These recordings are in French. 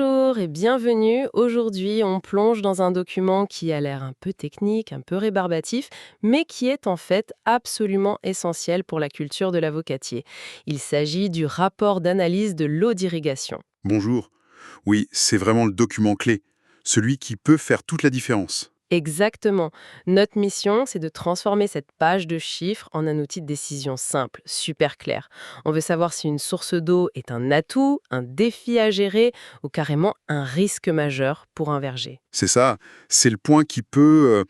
Bonjour et bienvenue. Aujourd'hui, on plonge dans un document qui a l'air un peu technique, un peu rébarbatif, mais qui est en fait absolument essentiel pour la culture de l'avocatier. Il s'agit du rapport d'analyse de l'eau d'irrigation. Bonjour. Oui, c'est vraiment le document clé, celui qui peut faire toute la différence. Exactement. Notre mission, c'est de transformer cette page de chiffres en un outil de décision simple, super clair. On veut savoir si une source d'eau est un atout, un défi à gérer ou carrément un risque majeur pour un verger. C'est ça, c'est le point qui peut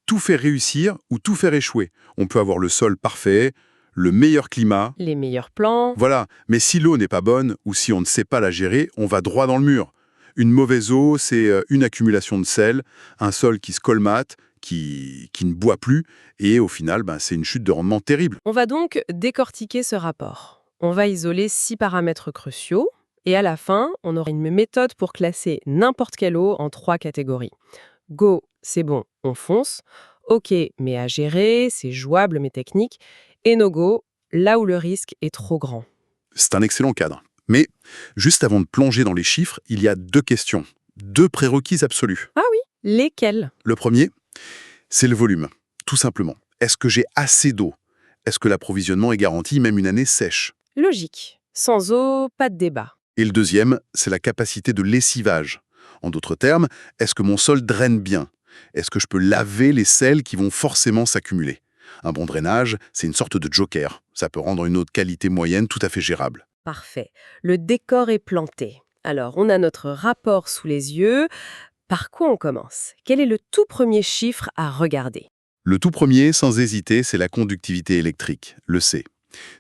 tout faire réussir ou tout faire échouer. On peut avoir le sol parfait, le meilleur climat, Les meilleurs plans. voilà, mais si l'eau n'est pas bonne ou si on ne sait pas la gérer, on va droit dans le mur. Une mauvaise eau, c'est une accumulation de sel, un sol qui se colmate, qui ne boit plus, et au final, c'est une chute de rendement terrible. On va donc décortiquer ce rapport. On va isoler 6 paramètres cruciaux et à la fin, on aura une méthode pour classer n'importe quelle eau en 3 catégories. Go, c'est bon, on fonce. OK, mais à gérer, c'est jouable mais technique. Et no go, là où le risque est trop grand. C'est un excellent cadre. Mais juste avant de plonger dans les chiffres, il y a deux questions, deux prérequis absolus. Ah oui, lesquels? Le premier, c'est le volume, tout simplement. Est-ce que j'ai assez d'eau? Est-ce que l'approvisionnement est garanti même une année sèche? Logique. Sans eau, pas de débat. Et le deuxième, c'est la capacité de lessivage. En d'autres termes, est-ce que mon sol draine bien? Est-ce que je peux laver les sels qui vont forcément s'accumuler? Un bon drainage, c'est une sorte de joker. Ça peut rendre une eau de qualité moyenne tout à fait gérable. Parfait. Le décor est planté. Alors, on a notre rapport sous les yeux. Par quoi on commence? Quel est le tout premier chiffre à regarder? Le tout premier, sans hésiter, c'est la conductivité électrique, le C.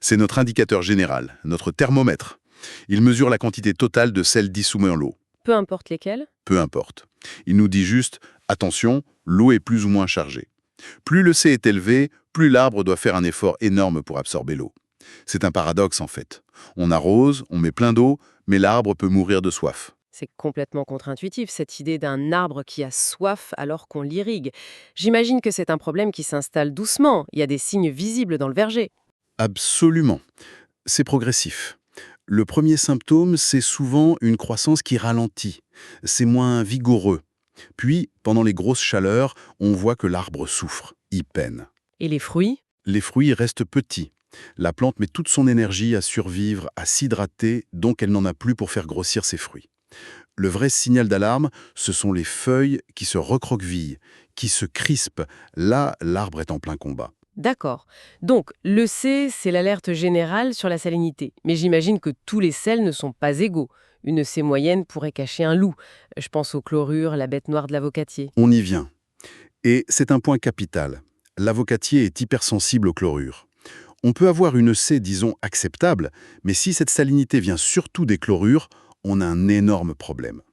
C'est notre indicateur général, notre thermomètre. Il mesure la quantité totale de sel dissous en l'eau. Peu importe lesquels? Peu importe. Il nous dit juste, attention, l'eau est plus ou moins chargée. Plus le C est élevé, plus l'arbre doit faire un effort énorme pour absorber l'eau. C'est un paradoxe en fait. On arrose, on met plein d'eau, mais l'arbre peut mourir de soif. C'est complètement contre-intuitif, cette idée d'un arbre qui a soif alors qu'on l'irrigue. J'imagine que c'est un problème qui s'installe doucement. Il y a des signes visibles dans le verger. Absolument. C'est progressif. Le premier symptôme, c'est souvent une croissance qui ralentit. C'est moins vigoureux. Puis, pendant les grosses chaleurs, on voit que l'arbre souffre, il peine. Et les fruits? Les fruits restent petits. La plante met toute son énergie à survivre, à s'hydrater, donc elle n'en a plus pour faire grossir ses fruits. Le vrai signal d'alarme, ce sont les feuilles qui se recroquevillent, qui se crispent. Là, l'arbre est en plein combat. D'accord. Donc, le C, c'est l'alerte générale sur la salinité. Mais j'imagine que tous les sels ne sont pas égaux. Une C moyenne pourrait cacher un loup. Je pense au chlorure, la bête noire de l'avocatier. On y vient. Et c'est un point capital. L'avocatier est hypersensible au chlorure. On peut avoir une C, disons, acceptable, mais si cette salinité vient surtout des chlorures, on a un énorme problème.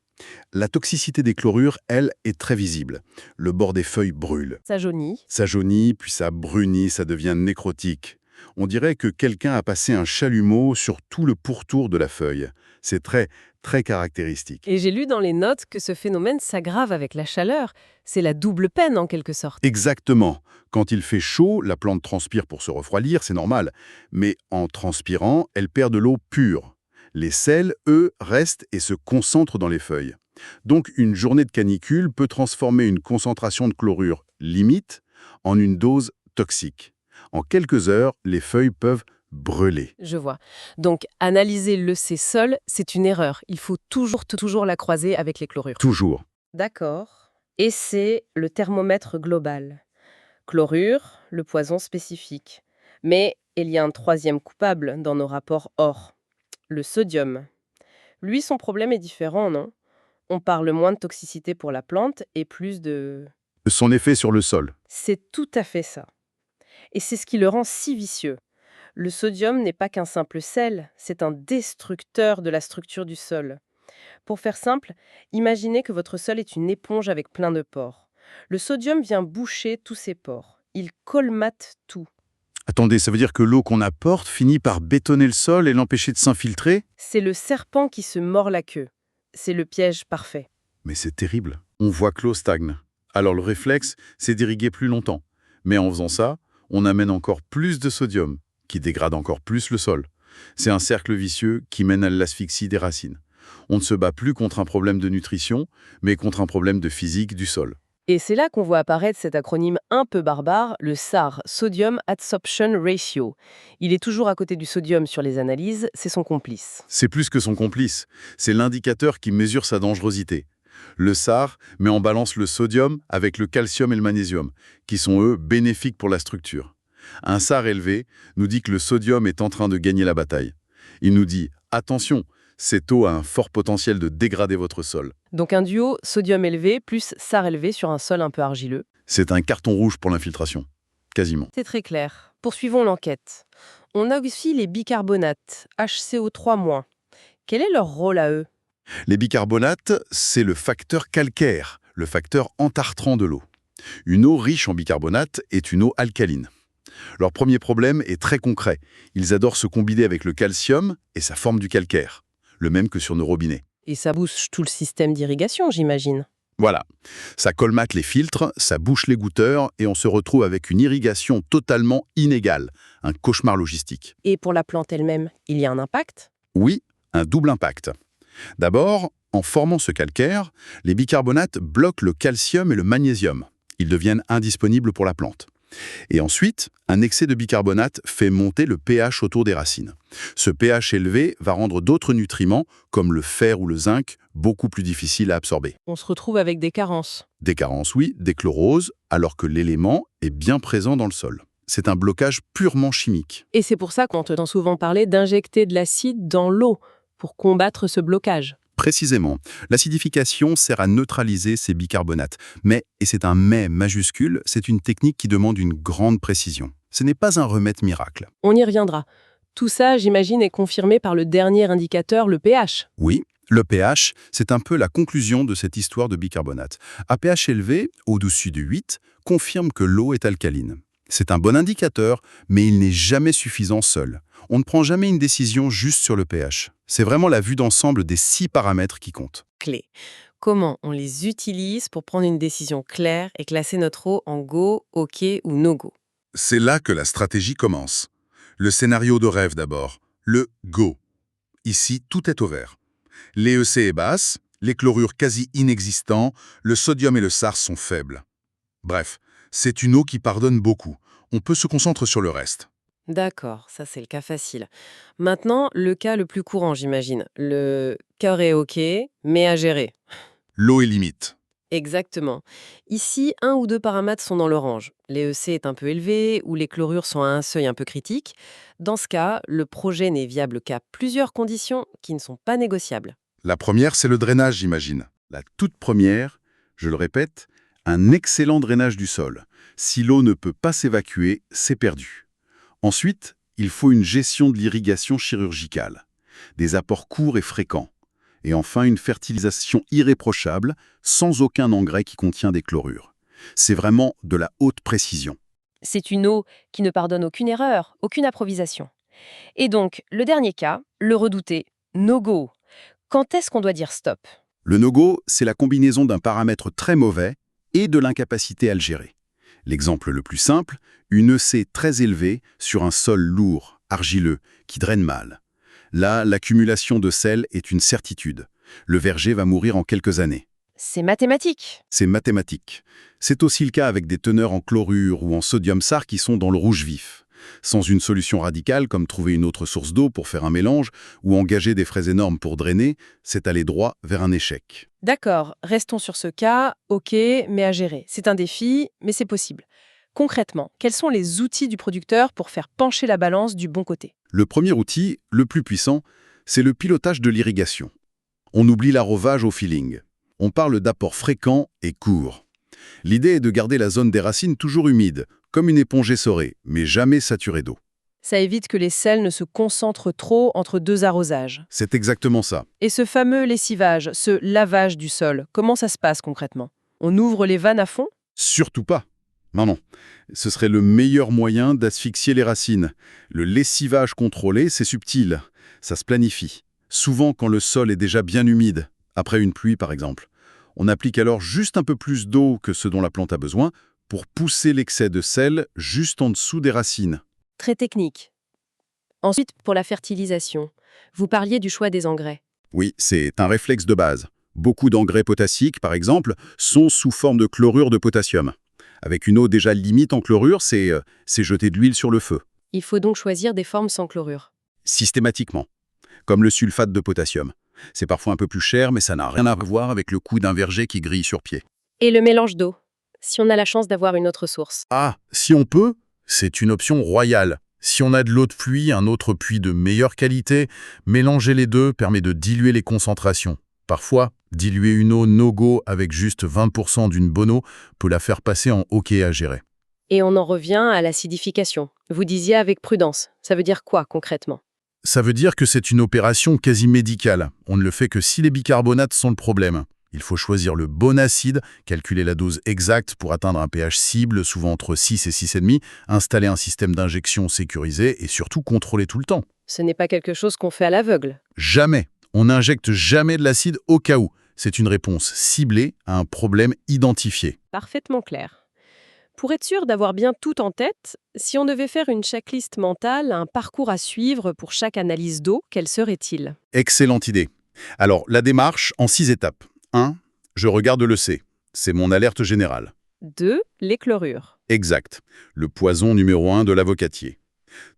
La toxicité des chlorures, elle, est très visible. Le bord des feuilles brûle. Ça jaunit. Ça jaunit, puis ça brunit, ça devient nécrotique. On dirait que quelqu'un a passé un chalumeau sur tout le pourtour de la feuille. C'est très, très caractéristique. Et j'ai lu dans les notes que ce phénomène s'aggrave avec la chaleur. C'est la double peine en quelque sorte. Exactement. Quand il fait chaud, la plante transpire pour se refroidir, c'est normal. Mais en transpirant, elle perd de l'eau pure. Les sels, eux, restent et se concentrent dans les feuilles. Donc une journée de canicule peut transformer une concentration de chlorure limite en une dose toxique. En quelques heures, les feuilles peuvent brûler. Je vois. Donc, analyser le C seul, c'est une erreur. Il faut toujours la croiser avec les chlorures. Toujours. D'accord. Et c'est le thermomètre global. Chlorure, le poison spécifique. Mais il y a un troisième coupable dans nos rapports or, le sodium. Lui, son problème est différent, non? On parle moins de toxicité pour la plante et plus de... Son effet sur le sol. C'est tout à fait ça. Et c'est ce qui le rend si vicieux. Le sodium n'est pas qu'un simple sel, c'est un destructeur de la structure du sol. Pour faire simple, imaginez que votre sol est une éponge avec plein de pores. Le sodium vient boucher tous ces pores. Il colmate tout. Attendez, ça veut dire que l'eau qu'on apporte finit par bétonner le sol et l'empêcher de s'infiltrer? C'est le serpent qui se mord la queue. C'est le piège parfait. Mais c'est terrible. On voit que l'eau stagne. Alors le réflexe, c'est d'irriguer plus longtemps. Mais en faisant ça, on amène encore plus de sodium, qui dégrade encore plus le sol. C'est un cercle vicieux qui mène à l'asphyxie des racines. On ne se bat plus contre un problème de nutrition, mais contre un problème de physique du sol. Et c'est là qu'on voit apparaître cet acronyme un peu barbare, le SAR, Sodium Adsorption Ratio. Il est toujours à côté du sodium sur les analyses, c'est son complice. C'est plus que son complice, c'est l'indicateur qui mesure sa dangerosité. Le SAR met en balance le sodium avec le calcium et le magnésium, qui sont eux bénéfiques pour la structure. Un SAR élevé nous dit que le sodium est en train de gagner la bataille. Il nous dit « Attention, cette eau a un fort potentiel de dégrader votre sol ». Donc un duo sodium élevé plus SAR élevé sur un sol un peu argileux. C'est un carton rouge pour l'infiltration. Quasiment. C'est très clair. Poursuivons l'enquête. On a aussi les bicarbonates, HCO3-. Quel est leur rôle à eux? Les bicarbonates, c'est le facteur calcaire, le facteur entartrant de l'eau. Une eau riche en bicarbonate est une eau alcaline. Leur premier problème est très concret. Ils adorent se combiner avec le calcium et ça forme du calcaire, le même que sur nos robinets. Et ça bouche tout le système d'irrigation, j'imagine. Voilà, ça colmate les filtres, ça bouche les goutteurs et on se retrouve avec une irrigation totalement inégale, un cauchemar logistique. Et pour la plante elle-même, il y a un impact? Oui, un double impact. D'abord, en formant ce calcaire, les bicarbonates bloquent le calcium et le magnésium. Ils deviennent indisponibles pour la plante. Et ensuite, un excès de bicarbonate fait monter le pH autour des racines. Ce pH élevé va rendre d'autres nutriments, comme le fer ou le zinc, beaucoup plus difficiles à absorber. On se retrouve avec des carences. Des carences, oui, des chloroses, alors que l'élément est bien présent dans le sol. C'est un blocage purement chimique. Et c'est pour ça qu'on entend souvent parler d'injecter de l'acide dans l'eau pour combattre ce blocage. Précisément, l'acidification sert à neutraliser ces bicarbonates. Mais, et c'est un « mais » majuscule, c'est une technique qui demande une grande précision. Ce n'est pas un remède miracle. On y reviendra. Tout ça, j'imagine, est confirmé par le dernier indicateur, le pH. Oui, le pH, c'est un peu la conclusion de cette histoire de bicarbonate. À pH élevé, au-dessus de 8, confirme que l'eau est alcaline. C'est un bon indicateur, mais il n'est jamais suffisant seul. On ne prend jamais une décision juste sur le pH. C'est vraiment la vue d'ensemble des 6 paramètres qui comptent. Clé. Comment on les utilise pour prendre une décision claire et classer notre eau en go, OK ou no go? C'est là que la stratégie commence. Le scénario de rêve d'abord, le go. Ici, tout est au vert. L'EEC est basse, les chlorures quasi inexistants, le sodium et le SAR sont faibles. Bref, c'est une eau qui pardonne beaucoup. On peut se concentrer sur le reste. D'accord, ça c'est le cas facile. Maintenant, le cas le plus courant, j'imagine. Le cœur est OK, mais à gérer. L'eau est limite. Exactement. Ici, un ou deux paramètres sont dans l'orange. L'EEC est un peu élevé ou les chlorures sont à un seuil un peu critique. Dans ce cas, le projet n'est viable qu'à plusieurs conditions qui ne sont pas négociables. La première, c'est le drainage, j'imagine. La toute première, je le répète, un excellent drainage du sol. Si l'eau ne peut pas s'évacuer, c'est perdu. Ensuite, il faut une gestion de l'irrigation chirurgicale, des apports courts et fréquents. Et enfin, une fertilisation irréprochable, sans aucun engrais qui contient des chlorures. C'est vraiment de la haute précision. C'est une eau qui ne pardonne aucune erreur, aucune improvisation. Et donc, le dernier cas, le redouté, no-go. Quand est-ce qu'on doit dire stop? Le no-go, c'est la combinaison d'un paramètre très mauvais et de l'incapacité à le gérer. L'exemple le plus simple, une EC très élevée sur un sol lourd, argileux, qui draine mal. Là, l'accumulation de sel est une certitude. Le verger va mourir en quelques années. C'est mathématique. C'est mathématique. C'est aussi le cas avec des teneurs en chlorure ou en sodium SAR qui sont dans le rouge vif. Sans une solution radicale comme trouver une autre source d'eau pour faire un mélange ou engager des frais énormes pour drainer, c'est aller droit vers un échec. D'accord, restons sur ce cas, OK, mais à gérer. C'est un défi, mais c'est possible. Concrètement, quels sont les outils du producteur pour faire pencher la balance du bon côté? Le premier outil, le plus puissant, c'est le pilotage de l'irrigation. On oublie l'arrosage au feeling. On parle d'apports fréquents et courts. L'idée est de garder la zone des racines toujours humide, comme une éponge essorée, mais jamais saturée d'eau. Ça évite que les sels ne se concentrent trop entre deux arrosages. C'est exactement ça. Et ce fameux lessivage, ce lavage du sol, comment ça se passe concrètement? On ouvre les vannes à fond? Surtout pas. Non. Ce serait le meilleur moyen d'asphyxier les racines. Le lessivage contrôlé, c'est subtil. Ça se planifie. Souvent quand le sol est déjà bien humide, après une pluie par exemple. On applique alors juste un peu plus d'eau que ce dont la plante a besoin pour pousser l'excès de sel juste en dessous des racines. Très technique. Ensuite, pour la fertilisation, vous parliez du choix des engrais. Oui, c'est un réflexe de base. Beaucoup d'engrais potassiques, par exemple, sont sous forme de chlorure de potassium. Avec une eau déjà limite en chlorure, c'est jeter de l'huile sur le feu, Il faut donc choisir des formes sans chlorure. systématiquement, comme le sulfate de potassium. C'est parfois un peu plus cher, mais ça n'a rien à voir avec le coût d'un verger qui grille sur pied. Et le mélange d'eau, si on a la chance d'avoir une autre source. Ah, si on peut, c'est une option royale. Si on a de l'eau de pluie, un autre puits de meilleure qualité, mélanger les deux permet de diluer les concentrations. Parfois, diluer une eau no-go avec juste 20% d'une bonne eau peut la faire passer en OK à gérer. Et on en revient à l'acidification. Vous disiez avec prudence. Ça veut dire quoi concrètement? Ça veut dire que c'est une opération quasi médicale. On ne le fait que si les bicarbonates sont le problème. Il faut choisir le bon acide, calculer la dose exacte pour atteindre un pH cible, souvent entre 6 et 6,5, installer un système d'injection sécurisé et surtout contrôler tout le temps. Ce n'est pas quelque chose qu'on fait à l'aveugle. Jamais. On n'injecte jamais de l'acide au cas où. C'est une réponse ciblée à un problème identifié. Parfaitement clair. Pour être sûr d'avoir bien tout en tête, si on devait faire une checklist mentale, un parcours à suivre pour chaque analyse d'eau, quel serait-il? Excellente idée. Alors, la démarche en 6 étapes. 1. Je regarde le C. C'est mon alerte générale. 2. Les chlorures. Exact. Le poison numéro 1 de l'avocatier.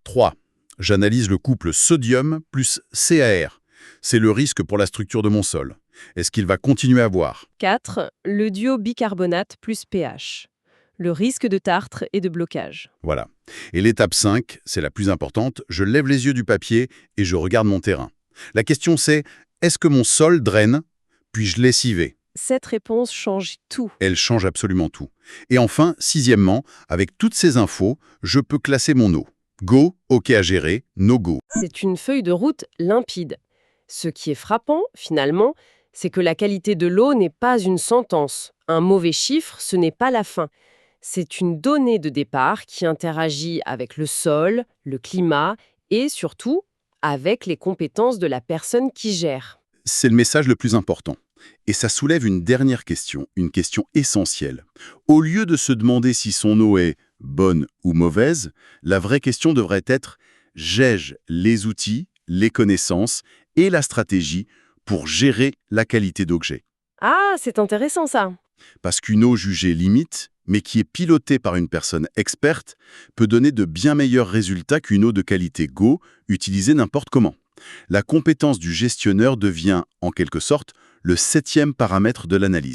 3. J'analyse le couple sodium plus CaR. C'est le risque pour la structure de mon sol. Est-ce qu'il va continuer à boire? 4. Le duo bicarbonate plus pH. Le risque de tartre et de blocage. Voilà. Et l'étape 5, c'est la plus importante, je lève les yeux du papier et je regarde mon terrain. La question c'est, est-ce que mon sol draine? Puis-je lessiver? Cette réponse change tout. Elle change absolument tout. Et enfin, sixièmement, avec toutes ces infos, je peux classer mon eau. Go, OK à gérer, no go. C'est une feuille de route limpide. Ce qui est frappant, finalement, c'est que la qualité de l'eau n'est pas une sentence. Un mauvais chiffre, ce n'est pas la fin. C'est une donnée de départ qui interagit avec le sol, le climat et surtout avec les compétences de la personne qui gère. C'est le message le plus important. Et ça soulève une dernière question, une question essentielle. Au lieu de se demander si son eau est bonne ou mauvaise, la vraie question devrait être: j'ai-je les outils, les connaissances et la stratégie pour gérer la qualité d'eau que j'ai? Ah, c'est intéressant ça. Parce qu'une eau jugée limite, mais qui est pilotée par une personne experte, peut donner de bien meilleurs résultats qu'une eau de qualité Go, utilisée n'importe comment. La compétence du gestionnaire devient, en quelque sorte, le 7e paramètre de l'analyse.